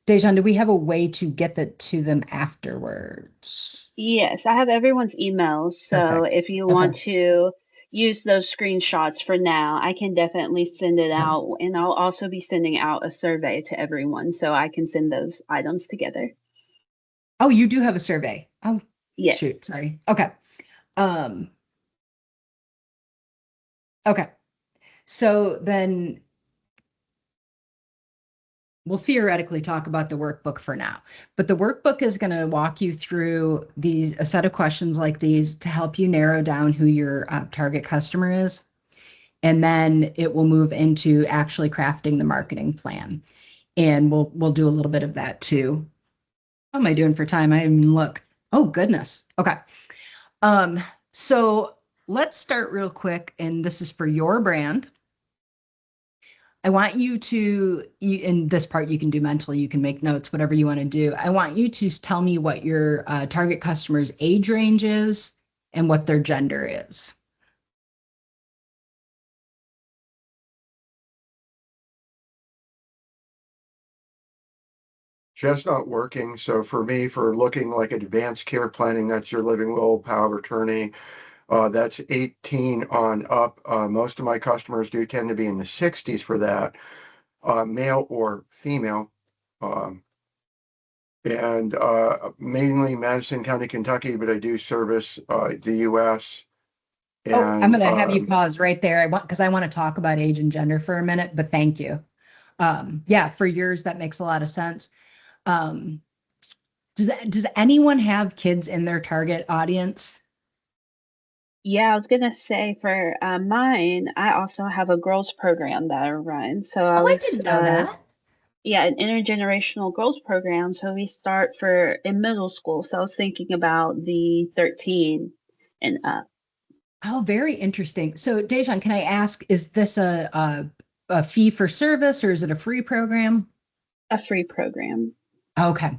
S2: Dejan, do we have a way to get that to them afterwards?
S1: Yes, I have everyone's emails. So
S2: Perfect.
S1: if you
S2: Okay.
S1: want to use those screenshots for now, I can definitely send it out. And I'll also be sending out a survey to everyone so I can send those items together.
S2: Oh, you do have a survey. Oh,
S1: Yes.
S2: shoot. Sorry. Okay. Okay. So then we'll theoretically talk about the workbook for now, but the workbook is going to walk you through a set of questions like these to help you narrow down who your target customer is. And then it will move into actually crafting the marketing plan. And we'll do a little bit of that too. How am I doing for time? I didn't even look. Oh, goodness. Okay. So let's start real quick. And this is for your brand. I want you to, in this part, you can do mentally, you can make notes, whatever you want to do. I want you to tell me what your target customer's age range is and what their gender is.
S4: Just not working. So for me, for looking like advanced care planning, that's your living will, power of attorney. That's 18 on up. Most of my customers do tend to be in the 60s for that, male or female. And mainly Madison County, Kentucky, but I do service the US.
S2: Oh, I'm
S4: And
S2: going to have you pause right there. Because I want to talk about age and gender for a minute, but thank you. Yeah, for yours, that makes a lot of sense. Does anyone have kids in their target audience?
S1: Yeah, I was gonna say for mine, I also have a girls program that I run. So I
S2: Oh, I
S1: was,
S2: didn't know that.
S1: yeah, an intergenerational growth program. So we start for in middle school. So I was thinking about the 13 and up,
S2: Oh, very interesting. So, Dejan, can I ask, is this a fee for service or is it a free program?
S1: a free program.
S2: Okay.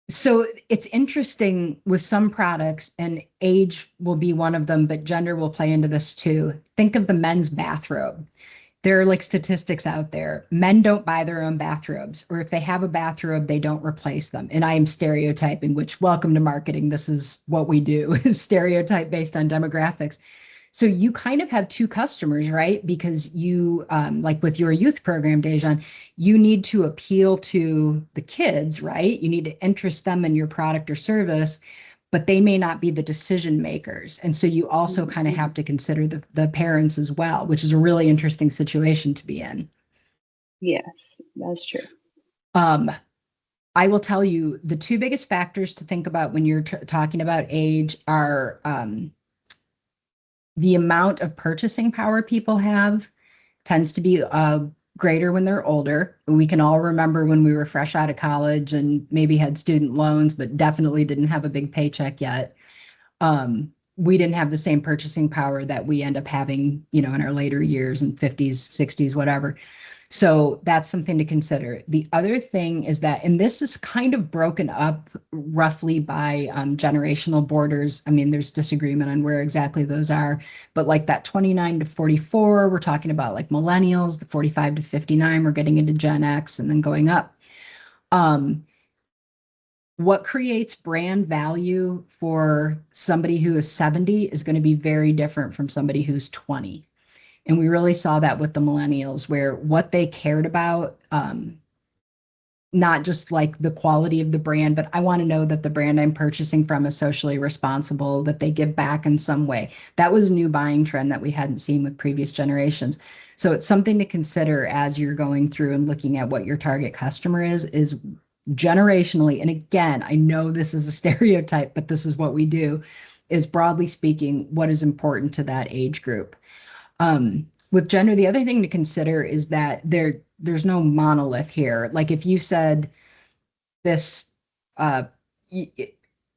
S2: So it's interesting with some products, and age will be one of them, but gender will play into this too. Think of the men's bathrobe. There are like statistics out there. Men don't buy their own bathrobes, or if they have a bathrobe, they don't replace them. And I am stereotyping, which welcome to marketing. This is what we do is stereotype based on demographics. So you kind of have two customers, right? Because you, like with your youth program, Dejan, you need to appeal to the kids, right? You need to interest them in your product or service, but they may not be the decision makers. And so you also kind of have to consider the parents as well, which is a really interesting situation to be in.
S1: Yes, that's true.
S2: I will tell you the two biggest factors to think about when you're talking about age are the amount of purchasing power people have tends to be greater when they're older. We can all remember when we were fresh out of college and maybe had student loans, but definitely didn't have a big paycheck yet. We didn't have the same purchasing power that we end up having, you know, in our later years and 50s, 60s, whatever. So that's something to consider. The other thing is that, and this is kind of broken up roughly by generational borders. I mean, there's disagreement on where exactly those are, but like that 29 to 44, we're talking about like millennials, the 45 to 59, we're getting into Gen X and then going up. What creates brand value for somebody who is 70 is going to be very different from somebody who's 20. And we really saw that with the millennials, where what they cared about, not just like the quality of the brand, but I want to know that the brand I'm purchasing from is socially responsible, that they give back in some way. That was a new buying trend that we hadn't seen with previous generations. So it's something to consider as you're going through and looking at what your target customer is generationally. And again, I know this is a stereotype, but this is what we do, is broadly speaking, what is important to that age group. With gender, the other thing to consider is that there's no monolith here. Like if you said this, uh,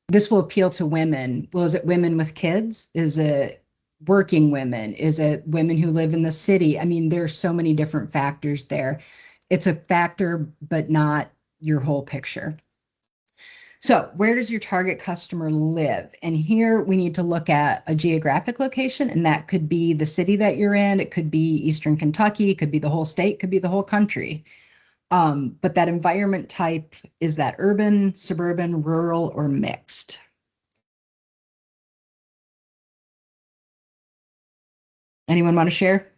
S2: this will appeal to women. Well, is it women with kids? Is it working women? Is it women who live in the city? I mean, there's so many different factors there. It's a factor, but not your whole picture. So where does your target customer live? And here we need to look at a geographic location, and that could be the city that you're in. It could be Eastern Kentucky, it could be the whole state, could be the whole country. But that environment type, is that urban, suburban, rural, or mixed? Anyone want to share?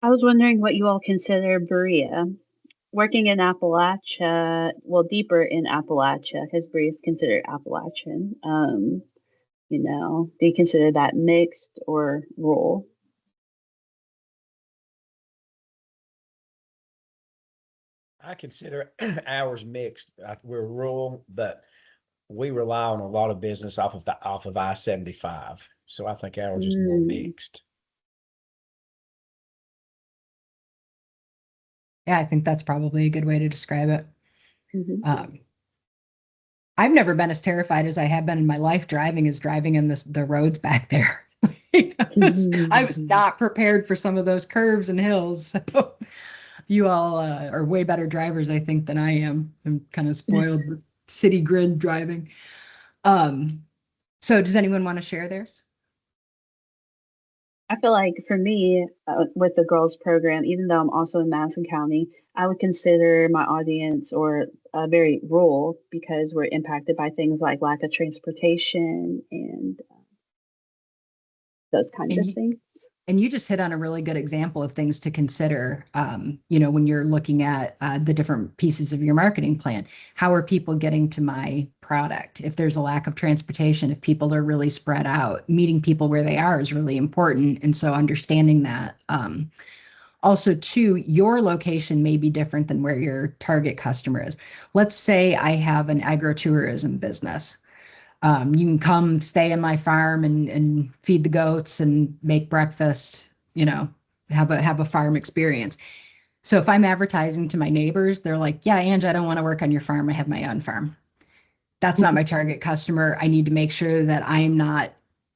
S1: I was wondering what you all consider Berea. Working in Appalachia, well, deeper in Appalachia, because Berea is considered Appalachian. Do you consider that mixed or rural?
S5: I consider ours mixed. We're rural, but we rely on a lot of business off of I-75. So I think ours is more
S1: Mm,
S5: mixed.
S2: Yeah, I think that's probably a good way to describe it.
S1: mhm.
S2: Um, I've never been as terrified as I have been in my life driving in the roads back there. I was not prepared for some of those curves and hills. So you all are way better drivers, I think, than I am. I'm kind of spoiled with city grid driving. So does anyone want to share theirs?
S1: I feel like for me, with the girls program, even though I'm also in Madison County, I would consider my audience or very rural because we're impacted by things like lack of transportation and those kinds
S2: And
S1: of
S2: you,
S1: things.
S2: and you just hit on a really good example of things to consider, when you're looking at the different pieces of your marketing plan. How are people getting to my product? If there's a lack of transportation, if people are really spread out, meeting people where they are is really important. And so understanding that. Also, too, your location may be different than where your target customer is. Let's say I have an agritourism business. You can come stay in my farm and feed the goats and make breakfast, have a farm experience. So if I'm advertising to my neighbors, they're like, yeah, Angie, I don't want to work on your farm. I have my own farm. That's not my target customer. I need to make sure that I'm not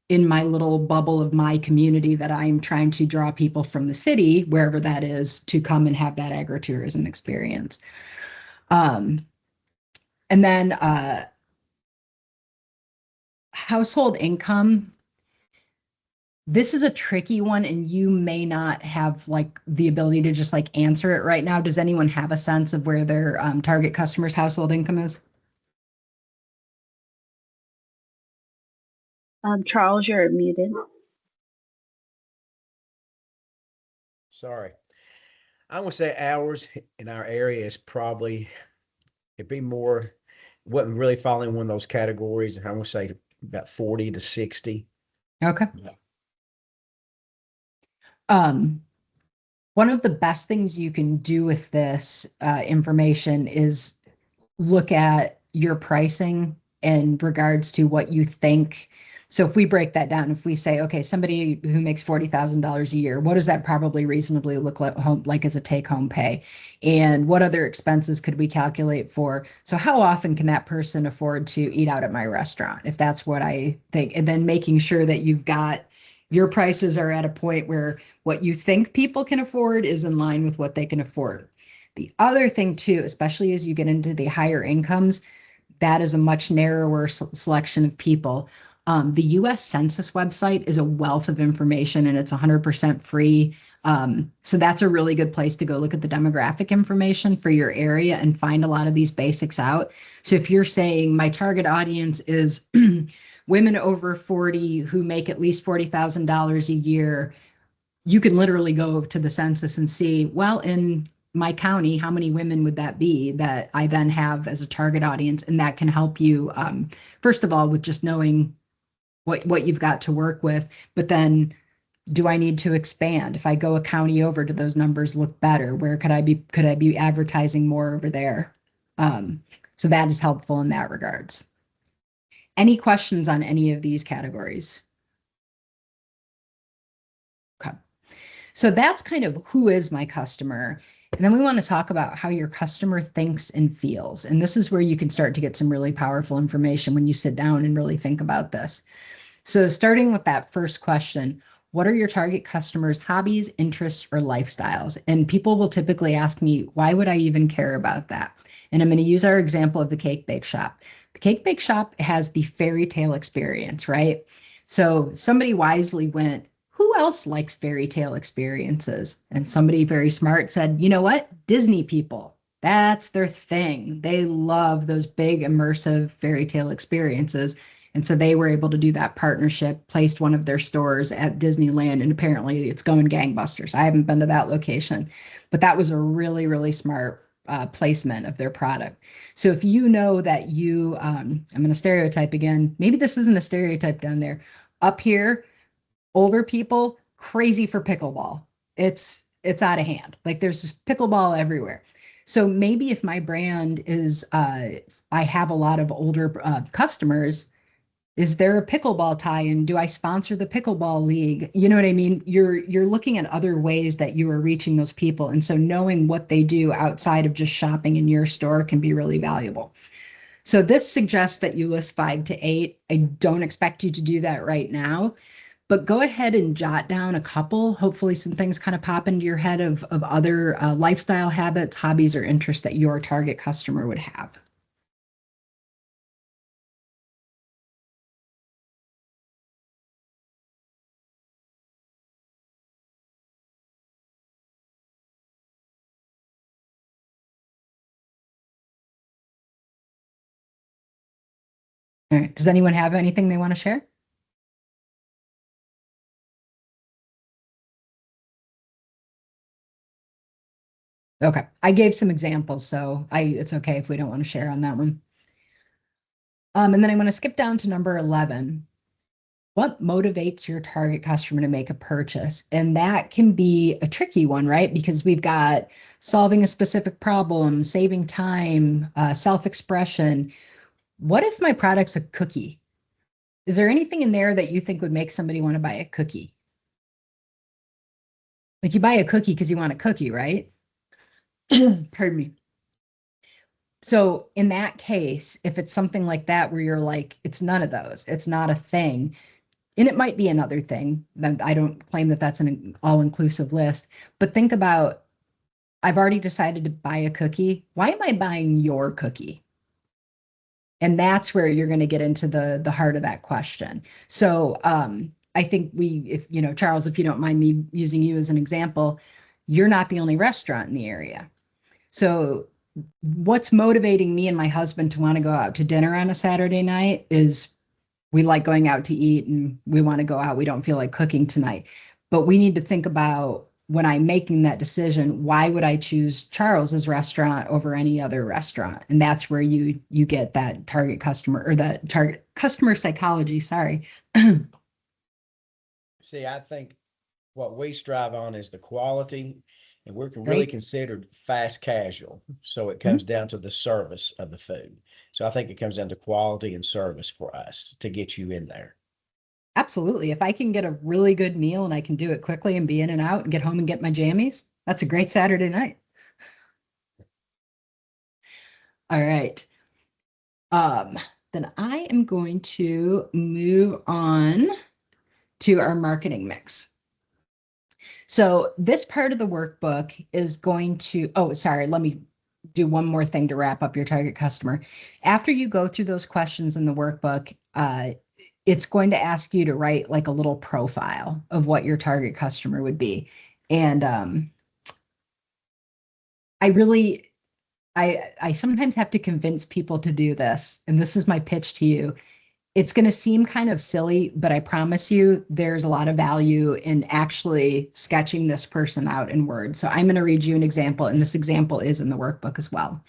S2: in my little bubble of my community, that I'm trying to draw people from the city, wherever that is, to come and have that agritourism experience. Um, and then household income. This is a tricky one, and you may not have like the ability to just like answer it right now. Does anyone have a sense of where their target customer's household income is?
S1: Charles, you're muted.
S5: Sorry. I would say ours in our area is probably, it'd be more, wasn't really falling in one of those categories. I would say about 40 to 60.
S2: Okay.
S5: Yeah.
S2: One of the best things you can do with this information is look at your pricing in regards to what you think. So if we break that down, if we say, okay, somebody who makes $40,000 a year, what does that probably reasonably look like as a take-home pay? And what other expenses could we calculate for? So how often can that person afford to eat out at my restaurant, if that's what I think? And then making sure that you've got your prices are at a point where what you think people can afford is in line with what they can afford. The other thing too, especially as you get into the higher incomes, that is a much narrower selection of people. The US Census website is a wealth of information, and it's 100% free. So that's a really good place to go look at the demographic information for your area and find a lot of these basics out. So if you're saying my target audience is women over 40 who make at least $40,000 a year, you can literally go to the census and see, well, in my county, how many women would that be that I then have as a target audience? And that can help you, first of all, with just knowing what you've got to work with. But then, do I need to expand? If I go a county over, do those numbers look better? Where could I be advertising more over there? So that is helpful in that regards. Any questions on any of these categories? Okay. So that's kind of who is my customer. And then we want to talk about how your customer thinks and feels. And this is where you can start to get some really powerful information when you sit down and really think about this. So starting with that first question, what are your target customers' hobbies, interests, or lifestyles? And people will typically ask me, why would I even care about that? And I'm going to use our example of the cake bake shop. The cake bake shop has the fairy tale experience, right? So somebody wisely went, who else likes fairy tale experiences? And somebody very smart said, you know what? Disney people. That's their thing. They love those big immersive fairy tale experiences. And so they were able to do that partnership, placed one of their stores at Disneyland, and apparently it's going gangbusters. I haven't been to that location, but that was a really, really smart placement of their product. So if you know that you, I'm going to stereotype again, maybe this isn't a stereotype down there. Up here, older people crazy for pickleball. It's out of hand. Like there's just pickleball everywhere. So maybe if my brand is, I have a lot of older customers, is there a pickleball tie-in? Do I sponsor the pickleball league? You know what I mean? You're looking at other ways that you are reaching those people. And so knowing what they do outside of just shopping in your store can be really valuable. So this suggests that you list 5 to 8. I don't expect you to do that right now, but go ahead and jot down a couple. Hopefully some things kind of pop into your head of other lifestyle habits, hobbies, or interests that your target customer would have. All right. Does anyone have anything they want to share? Okay. I gave some examples, so it's okay if we don't want to share on that one. And then I'm going to skip down to number 11. What motivates your target customer to make a purchase? And that can be a tricky one, right? Because we've got solving a specific problem, saving time, self-expression. What if my product's a cookie? Is there anything in there that you think would make somebody want to buy a cookie? Like you buy a cookie because you want a cookie, right? Pardon me. So in that case, if it's something like that where you're like, it's none of those, it's not a thing, and it might be another thing, then I don't claim that that's an all-inclusive list, but think about, I've already decided to buy a cookie. Why am I buying your cookie? And that's where you're going to get into the heart of that question. So I think if you know, Charles, if you don't mind me using you as an example, you're not the only restaurant in the area. So what's motivating me and my husband to want to go out to dinner on a Saturday night is we like going out to eat and we want to go out. We don't feel like cooking tonight. But we need to think about, when I'm making that decision, why would I choose Charles's restaurant over any other restaurant? And that's where you get that target customer, or that target customer psychology, sorry.
S5: See, I think what we strive on is the quality, and we're really
S2: Great.
S5: considered fast casual. So it
S2: Mm-hmm.
S5: comes down to the service of the food. So I think it comes down to quality and service for us to get you in there.
S2: Absolutely. If I can get a really good meal and I can do it quickly and be in and out and get home and get my jammies, that's a great Saturday night. All right. Then I am going to move on to our marketing mix. So this part of the workbook is going to, oh, sorry, let me do one more thing to wrap up your target customer. After you go through those questions in the workbook, it's going to ask you to write like a little profile of what your target customer would be. And I sometimes have to convince people to do this. And this is my pitch to you. It's going to seem kind of silly, but I promise you there's a lot of value in actually sketching this person out in words. So I'm going to read you an example, and this example is in the workbook as well.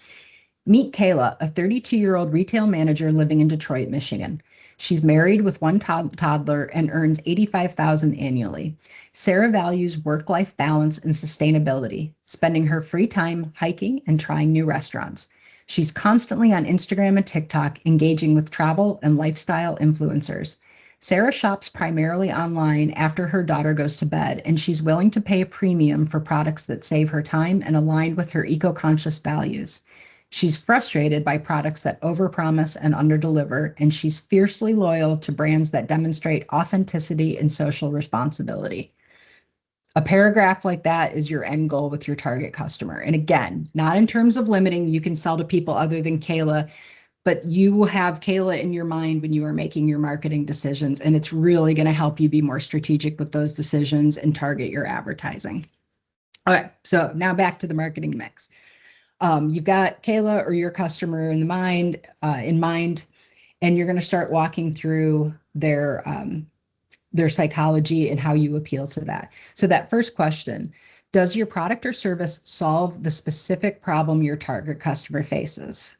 S2: Meet Kayla, a 32-year-old retail manager living in Detroit, Michigan. She's married with one toddler and earns $85,000 annually. Sarah values work-life balance and sustainability, spending her free time hiking and trying new restaurants. She's constantly on Instagram and TikTok, engaging with travel and lifestyle influencers. Sarah shops primarily online after her daughter goes to bed, and she's willing to pay a premium for products that save her time and align with her eco-conscious values. She's frustrated by products that overpromise and underdeliver, and she's fiercely loyal to brands that demonstrate authenticity and social responsibility. A paragraph like that is your end goal with your target customer. And again, not in terms of limiting, you can sell to people other than Kayla, but you will have Kayla in your mind when you are making your marketing decisions, and it's really going to help you be more strategic with those decisions and target your advertising. Okay, so now back to the marketing mix. You've got Kayla or your customer in mind, and you're going to start walking through their psychology and how you appeal to that. So that first question, does your product or service solve the specific problem your target customer faces?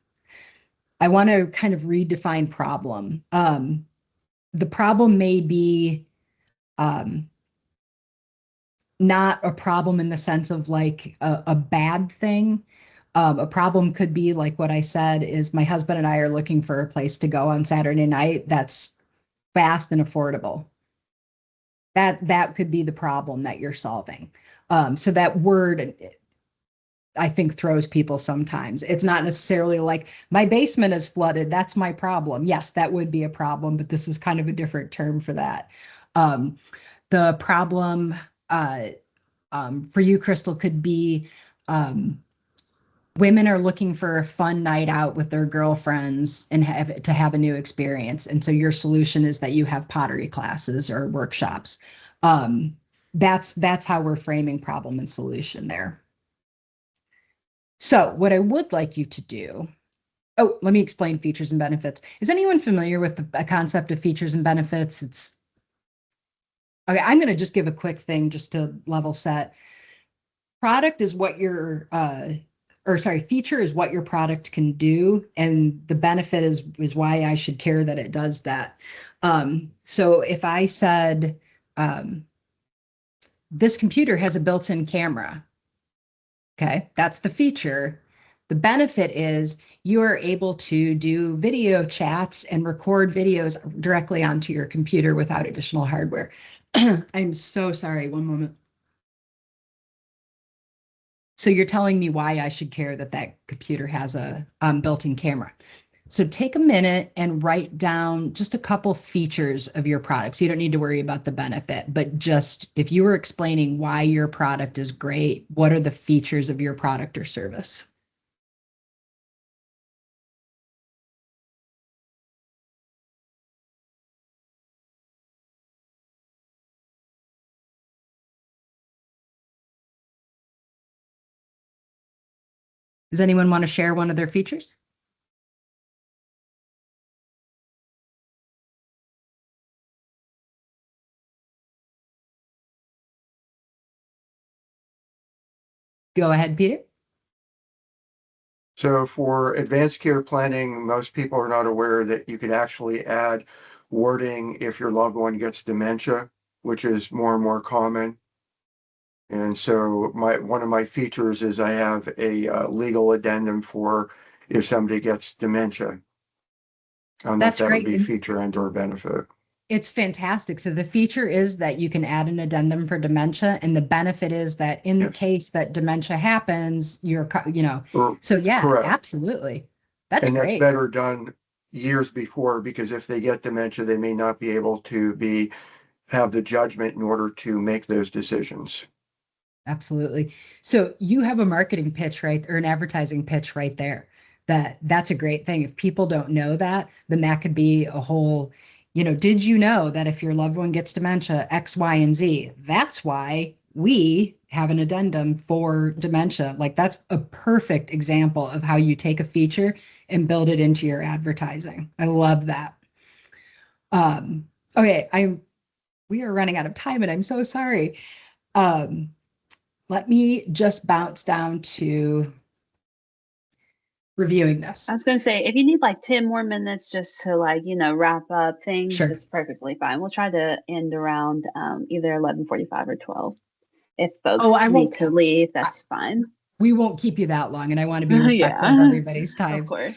S2: I want to kind of redefine problem. The problem may be not a problem in the sense of like a bad thing. A problem could be like what I said is my husband and I are looking for a place to go on Saturday night that's fast and affordable. That could be the problem that you're solving. So that word, I think, throws people sometimes. It's not necessarily like my basement is flooded. That's my problem. Yes, that would be a problem, but this is kind of a different term for that. The problem for you, Crystal, could be women are looking for a fun night out with their girlfriends and have a new experience. And so your solution is that you have pottery classes or workshops. That's how we're framing problem and solution there. So what I would like you to do, oh, let me explain features and benefits. Is anyone familiar with the concept of features and benefits? Okay, I'm going to just give a quick thing just to level set. Product is what feature is what your product can do, and the benefit is why I should care that it does that. So if I said, this computer has a built-in camera, okay, that's the feature. The benefit is you are able to do video chats and record videos directly onto your computer without additional hardware. I'm so sorry. One moment. So you're telling me why I should care that that computer has a built-in camera. So take a minute and write down just a couple features of your products. You don't need to worry about the benefit, but just if you were explaining why your product is great, what are the features of your product or service? Does anyone want to share one of their features? Go ahead, Peter.
S4: So for advanced care planning, most people are not aware that you can actually add wording if your loved one gets dementia, which is more and more common. And so one of my features is I have a legal addendum for if somebody gets dementia. I don't know if
S2: That's
S4: that would
S2: great.
S4: be feature and or benefit.
S2: It's fantastic. So the feature is that you can add an addendum for dementia, and the benefit is that in the
S4: Yes.
S2: case that dementia happens,
S4: Or
S2: so yeah,
S4: correct.
S2: absolutely. That's
S4: And that's
S2: great.
S4: better done years before, because if they get dementia, they may not be able to have the judgment in order to make those decisions.
S2: Absolutely. So you have a marketing pitch, right, or an advertising pitch right there. That's a great thing. If people don't know that, then that could be a whole, did you know that if your loved one gets dementia, X, Y, and Z, that's why we have an addendum for dementia. Like that's a perfect example of how you take a feature and build it into your advertising. I love that. Okay, we are running out of time and I'm so sorry. Um, Let me just bounce down to reviewing this.
S1: I was going to say, if you need like 10 more minutes just to wrap up things,
S2: Sure.
S1: it's perfectly fine. We'll try to end around either 11:45 or 12. If folks
S2: I
S1: need
S2: won't.
S1: to leave, that's fine.
S2: We won't keep you that long, and I want to be respectful of
S1: Yeah,
S2: everybody's
S1: of
S2: time.
S1: course.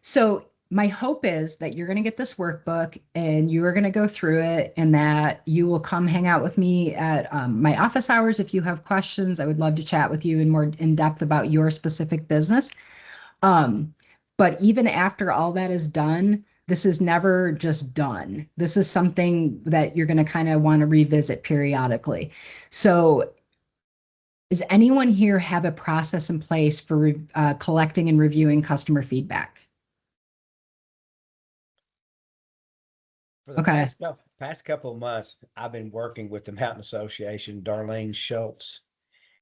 S2: So my hope is that you're going to get this workbook and you are going to go through it, and that you will come hang out with me at my office hours if you have questions. I would love to chat with you in more in depth about your specific business. But even after all that is done, this is never just done. This is something that you're going to kind of want to revisit periodically. So does anyone here have a process in place for collecting and reviewing customer feedback?
S5: For the
S2: Okay.
S5: past couple of months, I've been working with the Mountain Association, Darlene Schultz,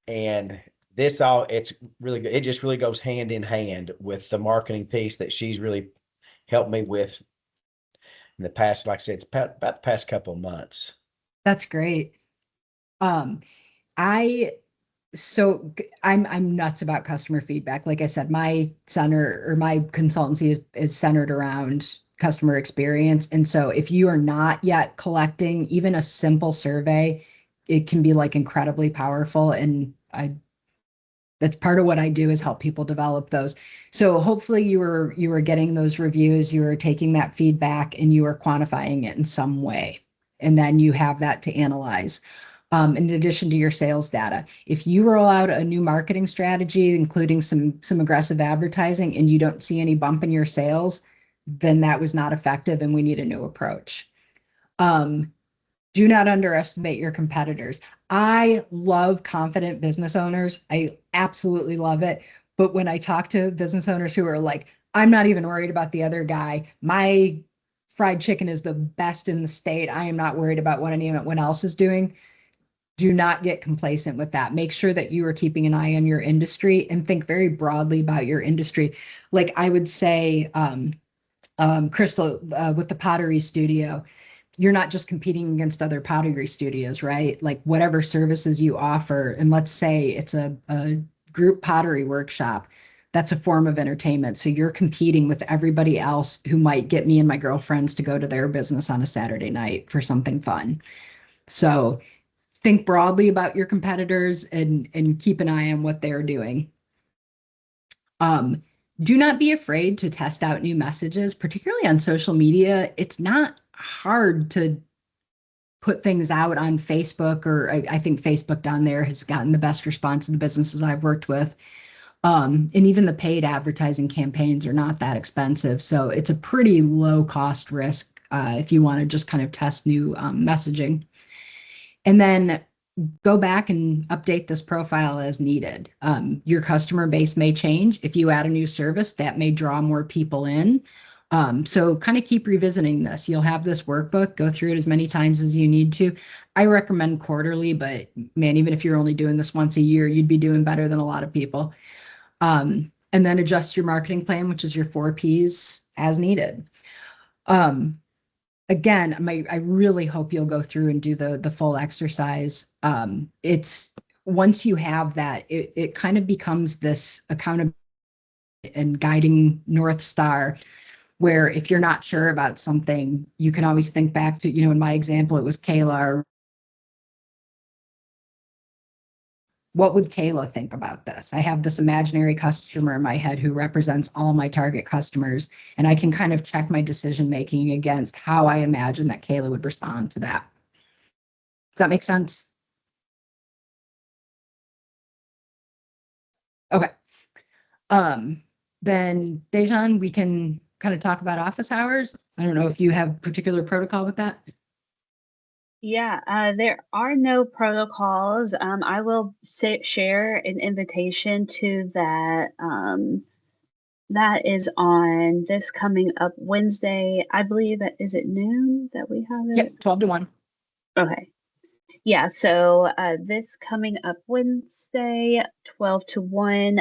S5: and it's really good. It just really goes hand in hand with the marketing piece that she's really helped me with in the past. Like I said, it's about the past couple of months.
S2: That's great. Um, I I'm nuts about customer feedback. Like I said, my center or my consultancy is centered around customer experience. And so if you are not yet collecting even a simple survey, it can be like incredibly powerful. And that's part of what I do is help people develop those. So hopefully you are getting those reviews, you are taking that feedback and you are quantifying it in some way. And then you have that to analyze. In addition to your sales data, if you roll out a new marketing strategy, including some aggressive advertising, and you don't see any bump in your sales, then that was not effective and we need a new approach. Do not underestimate your competitors. I love confident business owners. I absolutely love it. But when I talk to business owners who are like, I'm not even worried about the other guy. My fried chicken is the best in the state. I am not worried about what anyone else is doing. Do not get complacent with that. Make sure that you are keeping an eye on your industry and think very broadly about your industry. Like I would say, Crystal, with the pottery studio, you're not just competing against other pottery studios, right? Like whatever services you offer, and let's say it's a group pottery workshop, that's a form of entertainment. So you're competing with everybody else who might get me and my girlfriends to go to their business on a Saturday night for something fun. So think broadly about your competitors and keep an eye on what they're doing. Do not be afraid to test out new messages, particularly on social media. It's not hard to put things out on Facebook, or I think Facebook down there has gotten the best response in the businesses I've worked with. And even the paid advertising campaigns are not that expensive. So it's a pretty low cost risk if you want to just kind of test new messaging. And then go back and update this profile as needed. Your customer base may change. If you add a new service, that may draw more people in. So kind of keep revisiting this. You'll have this workbook, go through it as many times as you need to. I recommend quarterly, but man, even if you're only doing this once a year, you'd be doing better than a lot of people. And then adjust your marketing plan, which is your 4 Ps as needed. Again, I really hope you'll go through and do the full exercise. It's once you have that, it kind of becomes this accountability and guiding North Star, where if you're not sure about something, you can always think back to, in my example, it was Kayla. What would Kayla think about this? I have this imaginary customer in my head who represents all my target customers, and I can kind of check my decision making against how I imagine that Kayla would respond to that. Does that make sense? Okay. Then Dejan, we can kind of talk about office hours. I don't know if you have particular protocol with that.
S1: Yeah, there are no protocols. I will share an invitation to that. That is on this coming up Wednesday. I believe is it noon that we have it?
S2: Yep, 12 to 1.
S1: Okay. Yeah, so this coming up Wednesday, 12 to 1,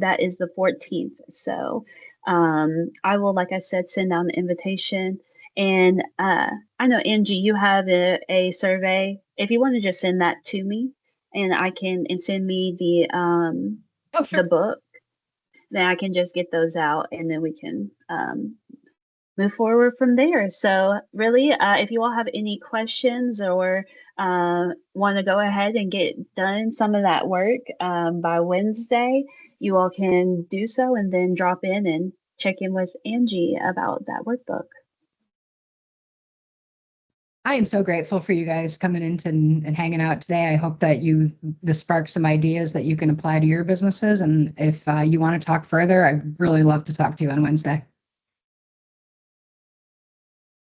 S1: that is the 14th. So I will, like I said, send out an invitation. And I know, Angie, you have a survey. If you want to just send that to me, and send me the book, then I can just get those out, and then we can move forward from there. So really, if you all have any questions or want to go ahead and get done some of that work by Wednesday, you all can do so and then drop in and check in with Angie about that workbook.
S2: I am so grateful for you guys coming in and hanging out today. I hope that this sparks some ideas that you can apply to your businesses. And if you want to talk further, I'd really love to talk to you on Wednesday.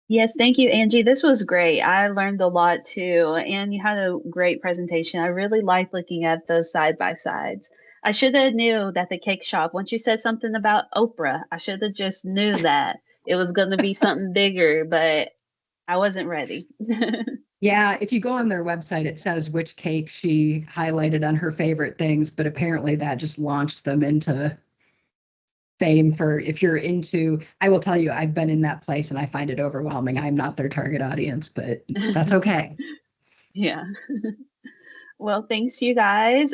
S1: Yes, thank you, Angie. This was great. I learned a lot too, and you had a great presentation. I really liked looking at those side by sides. I should have knew that the cake shop, once you said something about Oprah, I should have just knew that it was going to be something bigger, but I wasn't ready.
S2: Yeah, if you go on their website, it says which cake she highlighted on her favorite things, but apparently that just launched them into fame for if you're into, I will tell you, I've been in that place and I find it overwhelming. I'm not their target audience, but that's okay.
S1: Yeah. Well, thanks you guys.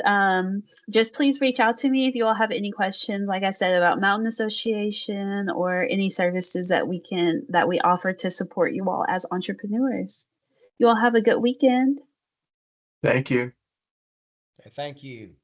S1: Just please reach out to me if you all have any questions, like I said, about Mountain Association or any services that we offer to support you all as entrepreneurs. You all have a good weekend.
S4: Thank you.
S5: Thank you.